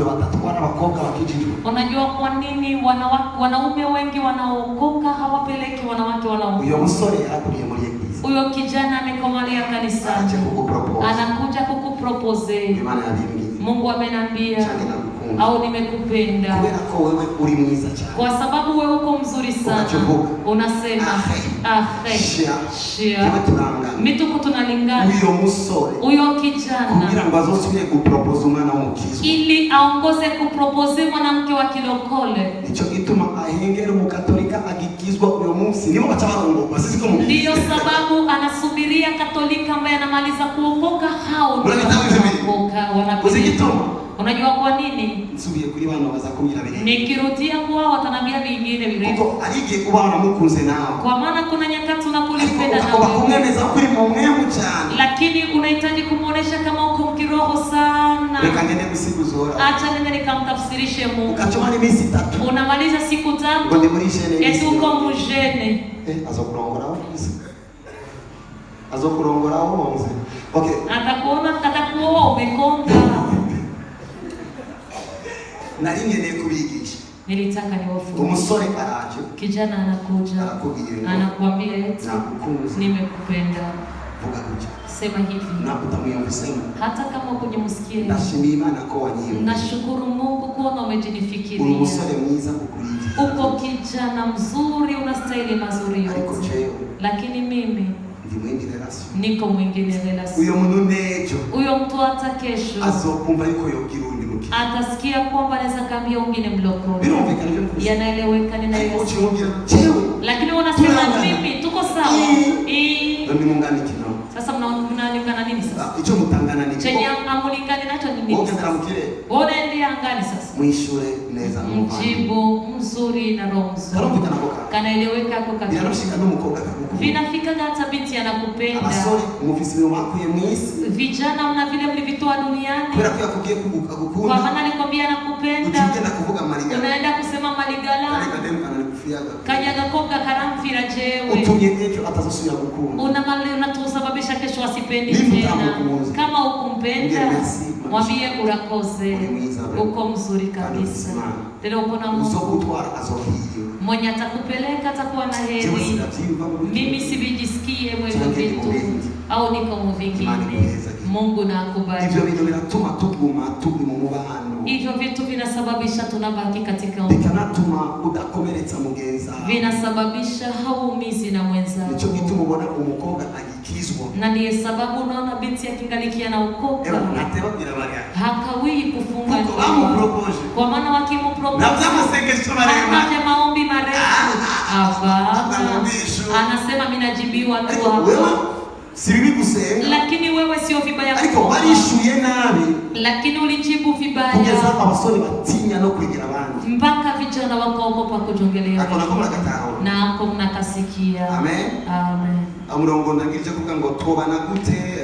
abakijijwe batatwara abakobwa bakijijwe. Unajua kwa nini wanaume wengi wanaokoka hawapeleki wanawake wanaokoka? Uyo musore yakuriye muri eglise. Uyo kijana amekomalia kanisani. Anakuja kukupropose. Mungu amenambia au nimekupenda. Kwa sababu wewe uko mzuri sana. Unasema shia. Mituko tunalingana. Uyo kijana ili aongoze kupropose mwanamke wa kilokole. Ndiyo sababu anasubiria Katolika ambaye anamaliza kuokoka hao ndio wanakuokoka. Unajua kwa nini? Nsubiye kuri bana bazakumira bire. Nikirudia kwa watanambia vingine vile. Kuko arige kuba namukunze nawe. Kwa maana kuna nyakati unakulipenda na wewe. Bakumwemeza kuri mu mwemu cyane. Lakini unahitaji kumuonesha kama uko mkiroho sana. Reka ngende gusiguzora. Acha nende nikamtafsirishe Mungu. Ukachoma ni misi 3. Unamaliza siku 3. Ngo ndimurishene. Eti uko mjene. Azokurongora ofisi. Azokurongora wonze. Okay. Atakuoa umekonda. Na ingene kubigisha. Nilitaka niwafunze. Umusore araje. Kijana anakuja. Anakuambia eti nimekupenda. Vuga kuja. Sema hivi. Na utamwambia hata kama kujimsikia. Nashimima na kwa nyinyi. Nashukuru Mungu kuona umejinifikiria. Umusore mwiza kukuriji. Uko kijana mzuri, unastahili mazuri yote. Lakini mimi niko mwingine relation. Uyo muntu nejo. Uyo mtu hata kesho azokumva yuko yogirundi muki. Atasikia kwamba anaweza kambia wengine mlokole. Yanaeleweka ninayoyasema. Lakini wanasema mimi tuko sawa. Ndio mungani kinao. Sasa mnaonekana nini sasa? Icho mutangana nini? Chenye amulingani nacho ni nini? Wote karamukire. Bora ndiye angani sasa. Mwishure neza mjibu mzuri na roho nzuri. Karomvika nakoka. Kanaeleweka kwa kabisa. Yanashika n'umukobwa kakuku. Vinafika hata binti anakupenda. Abasore umufisi mwakuye mwisi. Vijana mna vile mlivitoa duniani. Kwera kwa kugiye kugukunda. Kwa maana alikwambia anakupenda. Ukigenda kuvuga maligala. Unaenda kusema maligala. Kajaga koga karamfira jewe. Utunye ejo atazosubira gukunda. Unatusababisha kesho asipende tena. Kama ukumpenda, mwambie urakoze. Uko mzuri kabisa. Tena uko na Mungu. Mwenye atakupeleka atakuwa na heri. Mimi sibijisikie mwewe vitu au niko mvingine. Mungu na akubariki. Hivyo vitu vinatuma tuguma mu mubano. Hivyo vitu vinasababisha tunabaki katika bikanatuma udakomeretsa mugenza. Vinasababisha hauumizi na mwenza. Nicho gituma ubona umukobwa agikizwa. Na ndiye sababu unaona binti akingalikia na ukoka. Natebabira Maria. Hakawii kufunga ndoa. Kwa maana wakimupropose. Na mzamusengesho Maria. Hata maombi marefu. Anasema mimi najibiwa tu hapo. Siribi gusenga. Lakini wewe sio vibaya. Ariko barishuye nabi. Lakini ulijibu vibaya. Kugeza abasore batinya no kwegera abandi. Mpaka vijana wakaogopa kujongelea. Akona ko mnakataho. Na ako mnakasikia. Amen. Amen. Amurongo ndangirije kuvuga ngo tobana gute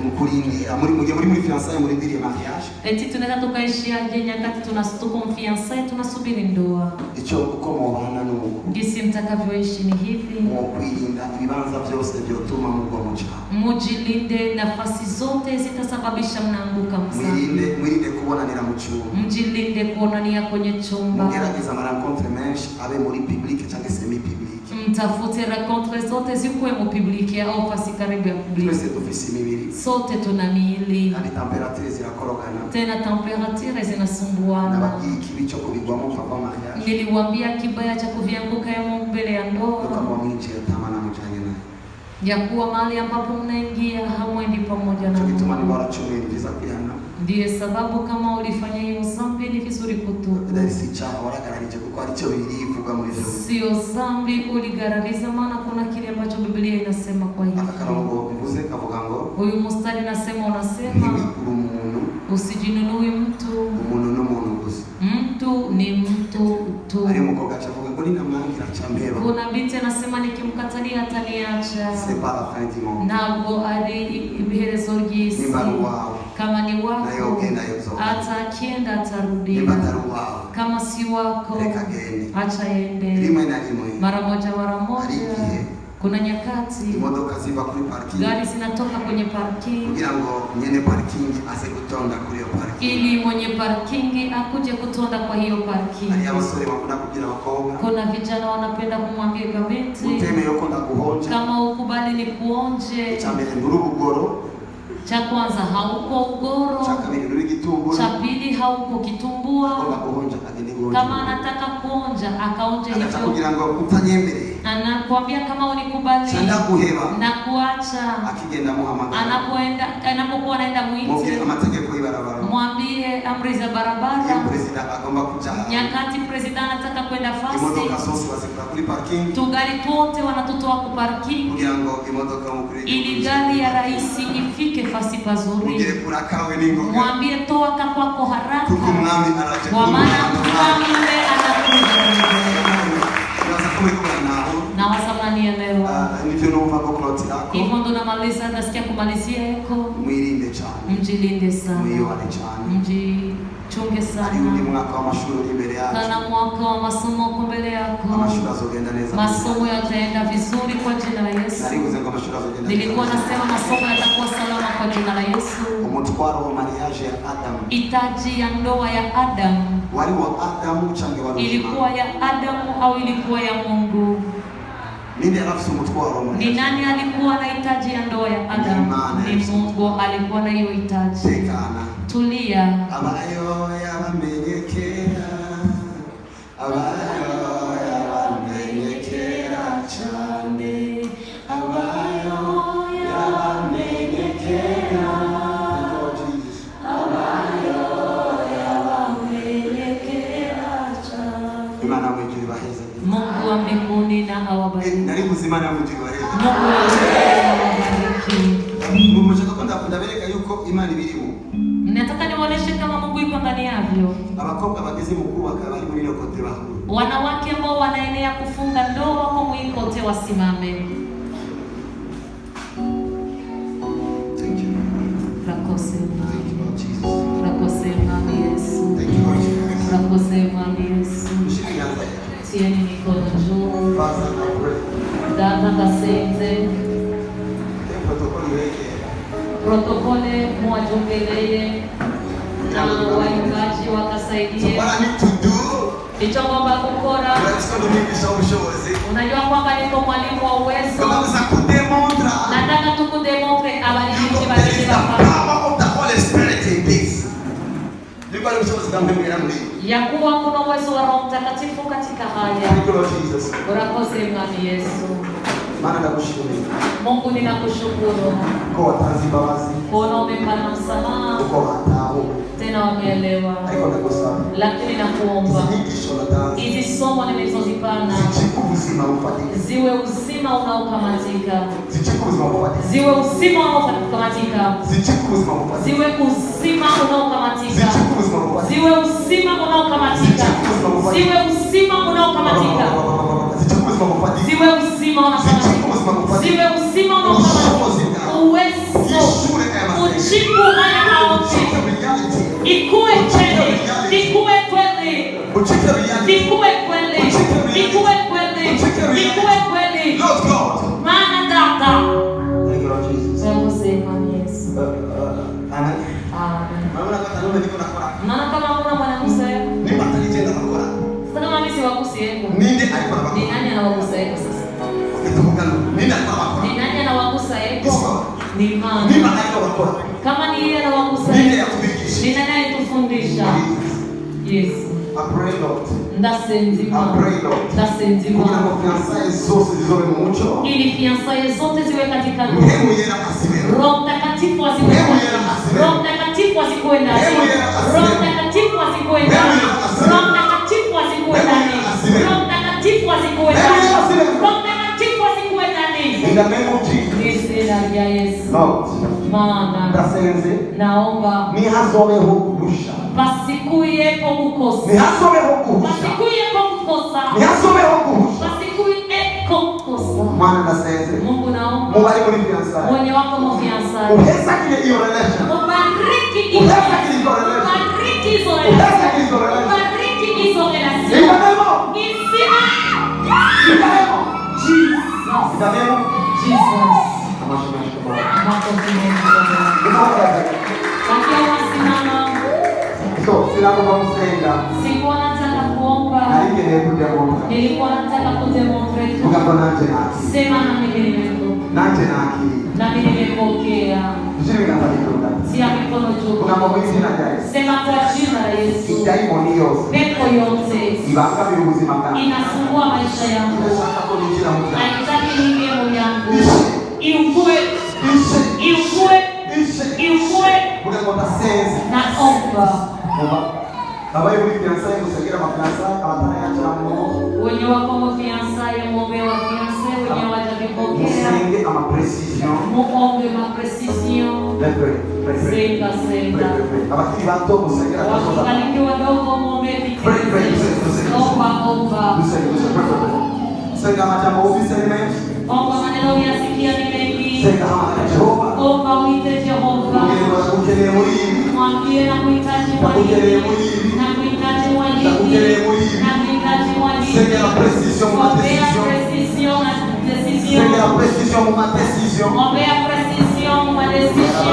mukuringira muri fiançailles muri ndiri mariage. Eti tunaweza tukaishia nyakati tunastukonfiança tunasubiri ndoa. Icho uko mubana n'umuntu. Gisi mtakavyoishi ni hivi. Mukwirinda ibibanza byose byotuma mugwa mu cyaha. Mujilinde nafasi zote zitasababisha mnaanguka msana. Mwirinde kubonanira mu cyumba. Mjilinde kuonania kwenye chumba. Mugerageza rencontre menshi abe muri public cyangwa semi public. Mtafute rencontre zote zikuwe mu public au fasi karibu ya public. Twese dufise imibiri. Sote tuna miili. Ani temperature zirakorogana. Tena temperature zinasumbuana. Na baki kibicho kubigwamo papa mariage. Niliwaambia kibaya cha kuvianguka ya Mungu mbele ya ndoa. Kama mwinje tamana mjanye naye. Ya kuwa mahali ambapo mnaingia hamwendi pamoja na Mungu. Kitumani bora chumwe ni visa kuyana. Ndiye sababu kama ulifanya hiyo dhambi ni vizuri kutubu. Ndio si cha waragararije kuko ari cyo birivuga muri Biblia. Sio dhambi uligarariza, maana kuna kile ambacho Biblia inasema kwa hiyo. Akarongo bivuze kavuga ngo huyu mstari unasema usijinunui mtu. Umuntu n'umuntu gusa. Mtu ni mtu tu. Ari mukoga chavuga ngo nina mangira chambeba. Kuna binti anasema nikimkatalia ataniacha. C'est pas la fin du monde. Nabo ari ibiherezo ry'isi. Kama ni wako hata akienda atarudi. Kama si wako acha ende. Mara moja Kuna nyakati imodoka ziva kuri parking, gari zinatoka kwenye parking kugira ngo nyene parking ase gutonda kuri iyo parking, ili mwenye parking akuje kutonda kwa hiyo parking. Ari abasore bakunda kugira abakobwa, kuna vijana wanapenda kumwambia kabinti, uteme yoko ndakuhonja, kama ukubali ni kuonje. Chambere ndurubugoro, cha kwanza hauko ugoro, cha kabiri nduri gitumbura, cha pili hauko kitumbua. Kama anataka kuonja akaonje hivyo, kugira ngo utanyembere, anakuambia kama unikubali chanda kuheba na kuacha, akigenda muhamagara, anapokuwa anaenda mwiti, amategeko y'ibarabara, mwambie amri za barabara. President agomba kuja, nyakati president anataka kwenda fast, imodoka zose bazikura kuri parking, tugari tote wanatutoa ku parking, kugira ngo imodoka mukuri, ili gari ya rais ifike fasi pazuri. ugire kurakawe ningoga, mwambie toa kwako haraka, kuko mwami araje, kwa maana mfalme anakuja. Na wasamani elewa. Nivyo numva ko plot yako. Hivyo ndo namaliza, nasikia kumalizia yako. Mwirinde cyane. Mjilinde sana. Mwiyobane cyane. Mjichunge sana. Ari undi mwaka w'amashuri imbere yacu. Kana mwaka wa masomo uko mbele yako. Amashuri azogenda neza. Masomo yataenda vizuri kwa jina la Yesu. Naribuze ngo amashuri azogenda neza. Nilikuwa nasema masomo yatakuwa salama kwa jina la Yesu. Umutwaro wa mariage ya Adam. Hitaji ya ndoa ya Adam. Wali wa Adam change wa ilikuwa ya Adamu au ilikuwa ya Mungu? Ni nani alikuwa na hitaji ya ndoa ya Adamu? Ni Mungu alikuwa na hiyo hitaji. Tulia. Abayo yabamenyekera, abayo yabamenyekera cyane, abayo yabamenyekera, abayo yabamenyekera cyane. Imana mwijuri baheze. Mungu wa mbinguni na awabariki. Nari kuzimana mwijuri baheze. Mungu wa mbinguni. Mumeshaka kwenda kundabereka yuko Imana ibirimo. Nataka niwaoneshe kama Mungu yuko ndani yavyo. Abakobwa bageze mu kubaka bari muri kote baho. Wanawake ambao wanaenea kufunga ndoa kwa mwikote wasimame. Thank you. Rakose. Thank you Lord Jesus. Rakose mami Yesu. Thank you Lord Jesus. Rakose mami Yesu. Mshirikiana. Tieni mikono juu. Father, I pray. Dada kasenze. Protokole mwajongeleye na waimbaji wakasaidie. Icho kwamba kukora. Unajua kwamba niko mwalimu wa uwezo. Nataka tukudemontre abaliji badili bapa. Ya kuwa kuna uwezo wa Roho Mtakatifu katika haya. Urakose mwami Yesu. Mungu ninakushukuru. Kuona umepana msamaha. Tena wameelewa. Lakini nakuomba hizi somo nilizozipana ziwe uzima unaokamatika. Ziwe uzima unaokamatika. Ziwe uzima unaokamatika. Ziwe uzima unaokamatika. Ziwe uzima unaokamatika. Ziwe uzima unaokamatika. Ziwe uzima unaokamatika. Uwezo uchipu haya maote ikuwe kweli, ikuwe kweli, ikuwe kweli, ikuwe kweli, ikuwe kweli. Maana dada Yesu. Maana kama kuna mwanamke sasa kama mimi siwagusie ni nani anawagusa yeye sasa? Ni nani anawagusa yeye? Ni mama. Kama ni yeye anawagusa yeye, ni nani anatufundisha? Yes. I pray Lord. Ndasenzima. Ndasenzima. Ili fiançailles zote ziwe katika Roho Mtakatifu azikuwe ndani. Roho Mtakatifu azikuwe ndani. Roho Mtakatifu azikuwe ndani. Roho Mtakatifu azikuwe ndani. Roho Mtakatifu azikuwe ndani. Roho Mtakatifu azikuwe ndani. In the name of Jesus. Yesu. Lord. Maana naomba nihasomeho kurusha. Pasikuyepo kukosa. Nihasomeho kurusha. Pasikuyepo kukosa. Nihasomeho kurusha. Pasikuyepo kukosa. Mwana nasenze. Mungu naomba. Mubali muri fiançailles. Mwenye wako mfiançailles. Uhesa kile hiyo relation. Ubariki hizo. Uhesa kile hiyo relation. Ubariki hizo relation. Uhesa kile hizo relation. Ubariki hizo relation. In the name of Jesus. In the name of Jesus. Jesus. Sikuwa nataka kuomba. Nilikuwa nataka kudemonstrate. Sema na mimi nimepokea. Sia mikono juu. Sema kwa jina la Yesu. Pepo yote inasumbua maisha yangu. Haitaki niingie moyo yangu. Iukue. Naomba. Wenye wako mafiansaye muombe wafiansaye, wenye wajavipokea muombe maprecision. Senga wakaliki wadogo muombe omba maneno yasikia ni mengi. Omba uite Jehova. Mwambie na kuhitaji mwalimu. Seigneur, la précision pour ma décision. Seigneur, la précision pour ma décision.